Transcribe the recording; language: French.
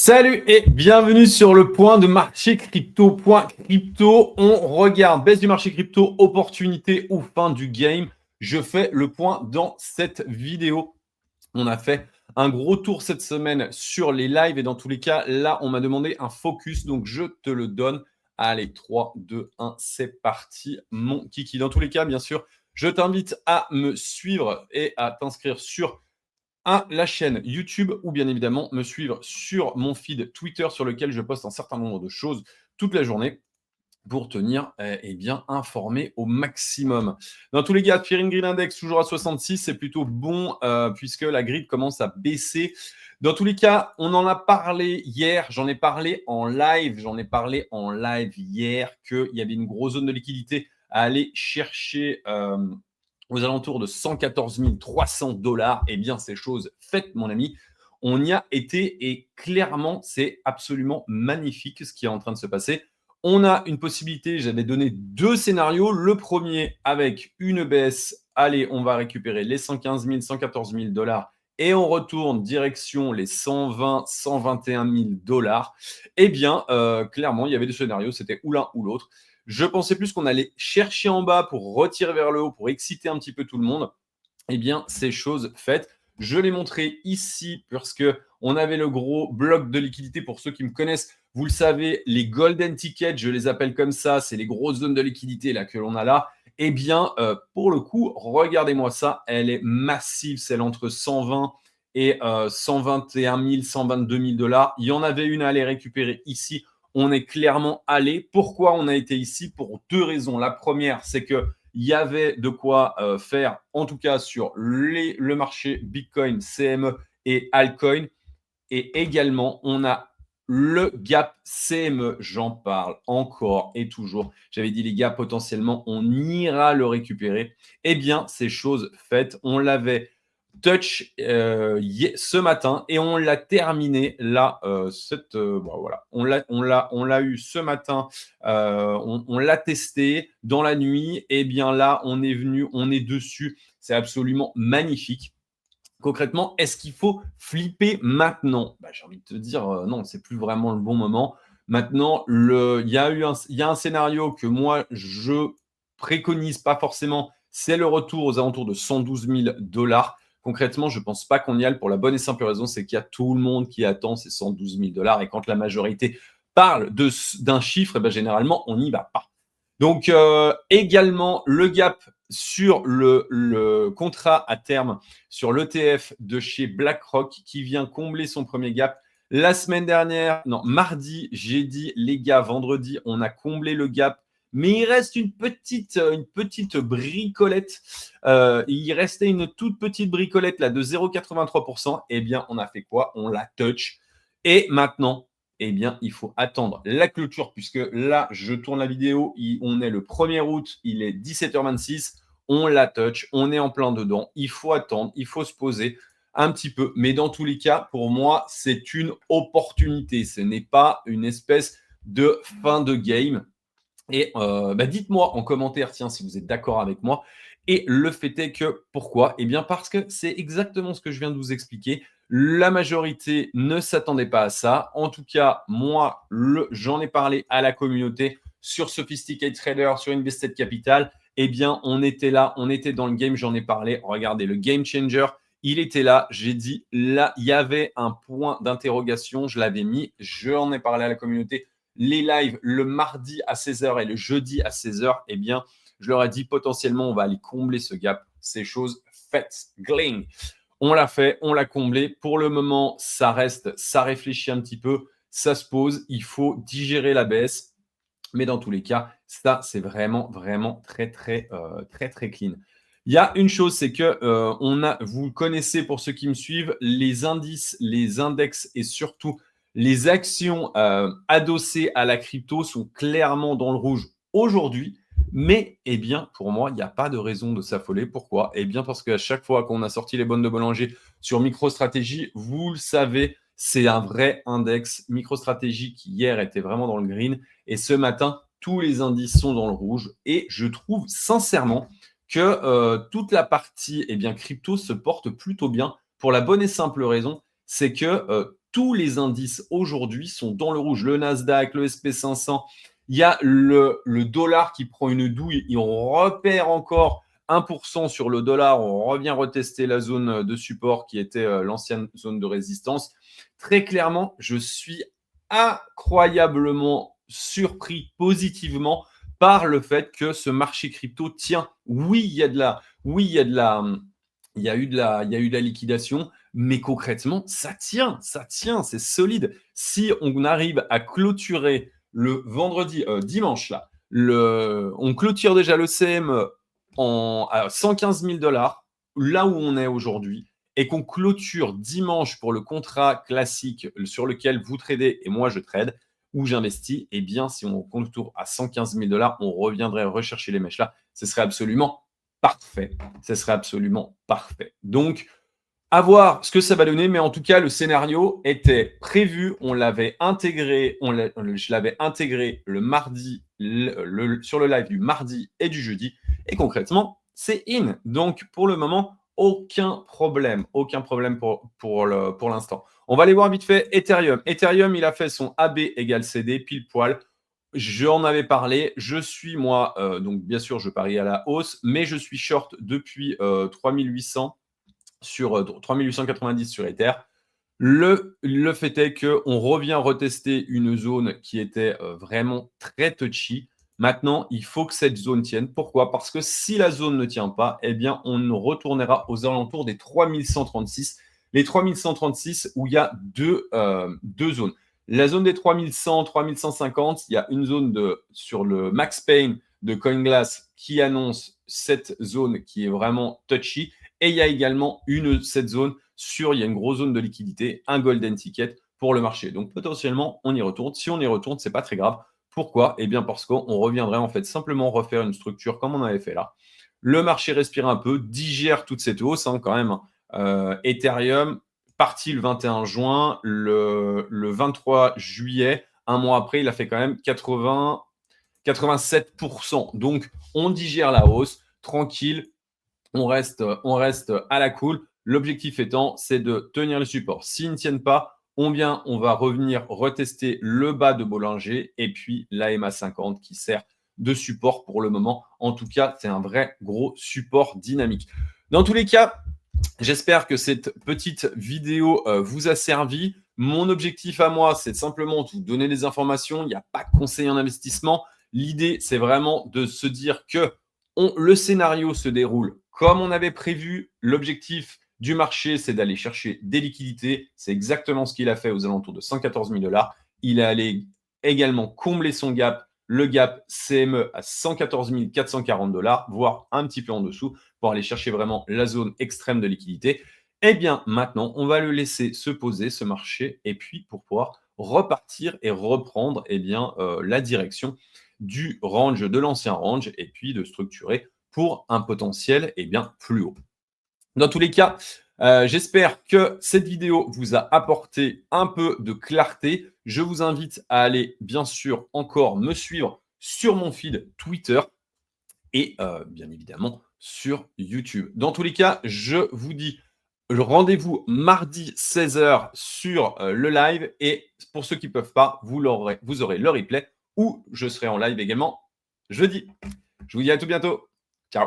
Salut et bienvenue sur le point de marché crypto. Point crypto, on regarde baisse du marché crypto, opportunité ou fin du game. Je fais le point dans cette vidéo. On a fait un gros tour cette semaine sur les lives et dans tous les cas, là, on m'a demandé un focus, donc je te le donne. Allez, 3, 2, 1, c'est parti, mon kiki. Dans tous les cas, bien sûr, je t'invite à me suivre et à t'inscrire sur la chaîne YouTube ou bien évidemment me suivre sur mon feed Twitter sur lequel je poste un certain nombre de choses toute la journée pour tenir bien informé au maximum. Dans tous les cas, Fear and Greed Index toujours à 66, c'est plutôt bon puisque la grid commence à baisser. Dans tous les cas, on en a parlé hier, j'en ai parlé en live hier qu'il y avait une grosse zone de liquidité à aller chercher aux alentours de 114 300 $. Eh bien, c'est chose faite, mon ami. On y a été et clairement, c'est absolument magnifique ce qui est en train de se passer. On a une possibilité, j'avais donné 2 scénarios. Le premier avec une baisse, allez, on va récupérer les 115 000, 114 000 $ et on retourne direction les 120, 121 000 $. Eh bien, clairement, il y avait deux scénarios, c'était ou l'un ou l'autre. Je pensais plus qu'on allait chercher en bas pour retirer vers le haut, pour exciter un petit peu tout le monde. Eh bien, c'est chose faite. Je l'ai montré ici parce que on avait le gros bloc de liquidité. Pour ceux qui me connaissent, vous le savez, les golden tickets, je les appelle comme ça, c'est les grosses zones de liquidité là que l'on a là. Eh bien, pour le coup, regardez-moi ça, elle est massive, celle entre 120 et 121 000, 122 000 $. Il y en avait une à aller récupérer ici. On est clairement allé. Pourquoi on a été ici? Pour deux raisons. La première, c'est que il y avait de quoi faire, en tout cas sur le marché Bitcoin, CME et altcoin. Et également, on a le gap CME, j'en parle encore et toujours. J'avais dit les gars, potentiellement, on ira le récupérer. Eh bien, c'est chose faite. On l'avait touch ce matin et on l'a terminé là. Voilà, on l'a eu ce matin. On l'a testé dans la nuit. Et bien là, on est venu, on est dessus. C'est absolument magnifique. Concrètement, est-ce qu'il faut flipper maintenant? J'ai envie de te dire non, c'est plus vraiment le bon moment. Maintenant, il y a un scénario que moi je préconise pas forcément. C'est le retour aux alentours de 112 000 $. Concrètement, je ne pense pas qu'on y aille pour la bonne et simple raison, c'est qu'il y a tout le monde qui attend ces 112 000 $. Et quand la majorité parle d'un chiffre, généralement, on n'y va pas. Donc, également, le gap sur le contrat à terme, sur l'ETF de chez BlackRock qui vient combler son premier gap. La semaine dernière, non, mardi, j'ai dit, les gars, vendredi, on a comblé le gap. Mais il reste une petite bricolette. Il restait une toute petite bricolette là de 0,83%. Eh bien, on a fait quoi? On la touch. Et maintenant, eh bien, il faut attendre la clôture puisque là, je tourne la vidéo. On est le 1er août, il est 17h26. On la touch, on est en plein dedans. Il faut attendre, il faut se poser un petit peu. Mais dans tous les cas, pour moi, c'est une opportunité. Ce n'est pas une espèce de fin de game. Et dites-moi en commentaire, tiens, si vous êtes d'accord avec moi. Et le fait est que, pourquoi? Eh bien, parce que c'est exactement ce que je viens de vous expliquer. La majorité ne s'attendait pas à ça. En tout cas, moi, j'en ai parlé à la communauté sur Sophisticated Trader, sur Invested Capital. Eh bien, on était là, on était dans le game, j'en ai parlé. Regardez, le game changer, il était là. J'ai dit, là, il y avait un point d'interrogation. Je l'avais mis, j'en ai parlé à la communauté. Les lives le mardi à 16h et le jeudi à 16h, eh bien, je leur ai dit potentiellement, on va aller combler ce gap. C'est chose faite. Gling. On l'a fait, on l'a comblé. Pour le moment, ça reste, ça réfléchit un petit peu, ça se pose. Il faut digérer la baisse. Mais dans tous les cas, ça, c'est vraiment, vraiment très, très, très, très clean. Il y a une chose, c'est que vous connaissez pour ceux qui me suivent, les indices, les index et surtout les actions adossées à la crypto sont clairement dans le rouge aujourd'hui. Mais, eh bien, pour moi, il n'y a pas de raison de s'affoler. Pourquoi? Eh bien, parce qu'à chaque fois qu'on a sorti les bonnes de Bollinger sur MicroStratégie, vous le savez, c'est un vrai index. MicroStratégie qui hier était vraiment dans le green. Et ce matin, tous les indices sont dans le rouge. Et je trouve sincèrement que toute la partie crypto se porte plutôt bien pour la bonne et simple raison, c'est que tous les indices aujourd'hui sont dans le rouge. Le Nasdaq, le SP500, il y a le dollar qui prend une douille et on repère encore 1% sur le dollar. On revient retester la zone de support qui était l'ancienne zone de résistance. Très clairement, je suis incroyablement surpris positivement par le fait que ce marché crypto tient. Oui, il y a de la, il y a eu de la liquidation, mais concrètement, ça tient, c'est solide. Si on arrive à clôturer le vendredi, dimanche là, on clôture déjà le CME à 115 000 $, là où on est aujourd'hui, et qu'on clôture dimanche pour le contrat classique sur lequel vous tradez et moi je trade, où j'investis, eh bien, si on clôture à 115 000 $, on reviendrait rechercher les mèches là. Ce serait absolument parfait. Ce serait absolument parfait. Donc, à voir ce que ça va donner, mais en tout cas, le scénario était prévu. On l'avait intégré, je l'avais intégré le mardi, sur le live du mardi et du jeudi. Et concrètement, c'est in. Donc, pour le moment, aucun problème pour l'instant. On va aller voir vite fait Ethereum. Ethereum, il a fait son AB égale CD, pile poil. J'en avais parlé. Je suis, moi, donc bien sûr, je parie à la hausse, mais je suis short depuis 3800 sur 3890 sur Ether. Le fait est qu'on revient retester une zone qui était vraiment très touchy. Maintenant, il faut que cette zone tienne. Pourquoi? Parce que si la zone ne tient pas, eh bien, on retournera aux alentours des 3136. Les 3136 où il y a deux zones. La zone des 3100, 3150, il y a une zone sur le Max Pain de CoinGlass qui annonce cette zone qui est vraiment touchy. Et il y a également cette zone il y a une grosse zone de liquidité, un golden ticket pour le marché. Donc potentiellement, on y retourne. Si on y retourne, c'est pas très grave. Pourquoi? Eh bien parce qu'on reviendrait en fait simplement refaire une structure comme on avait fait là. Le marché respire un peu, digère toute cette hausse quand même. Ethereum, parti le 21 juin, le 23 juillet, un mois après, il a fait quand même 87%. Donc on digère la hausse, tranquille, on reste à la cool. L'objectif étant, c'est de tenir les supports. S'ils ne tiennent pas, on va revenir retester le bas de Bollinger et puis la MA50 qui sert de support pour le moment. En tout cas, c'est un vrai gros support dynamique. Dans tous les cas, j'espère que cette petite vidéo vous a servi. Mon objectif à moi, c'est simplement de vous donner des informations. Il n'y a pas de conseil en investissement. L'idée, c'est vraiment de se dire que le scénario se déroule comme on avait prévu. L'objectif du marché, c'est d'aller chercher des liquidités. C'est exactement ce qu'il a fait aux alentours de 114 000 $. Il est allé également combler son gap, le gap CME à 114 440 $, voire un petit peu en dessous, pour aller chercher vraiment la zone extrême de liquidité. Eh bien, maintenant, on va le laisser se poser, ce marché, et puis pour pouvoir repartir et reprendre la direction du range, de l'ancien range, et puis de structurer pour un potentiel plus haut. Dans tous les cas, j'espère que cette vidéo vous a apporté un peu de clarté. Je vous invite à aller, bien sûr, encore me suivre sur mon feed Twitter et bien évidemment sur YouTube. Dans tous les cas, je vous dis rendez-vous mardi 16h sur le live, et pour ceux qui ne peuvent pas, vous aurez le replay, ou je serai en live également jeudi. Je vous dis à tout bientôt. Ciao.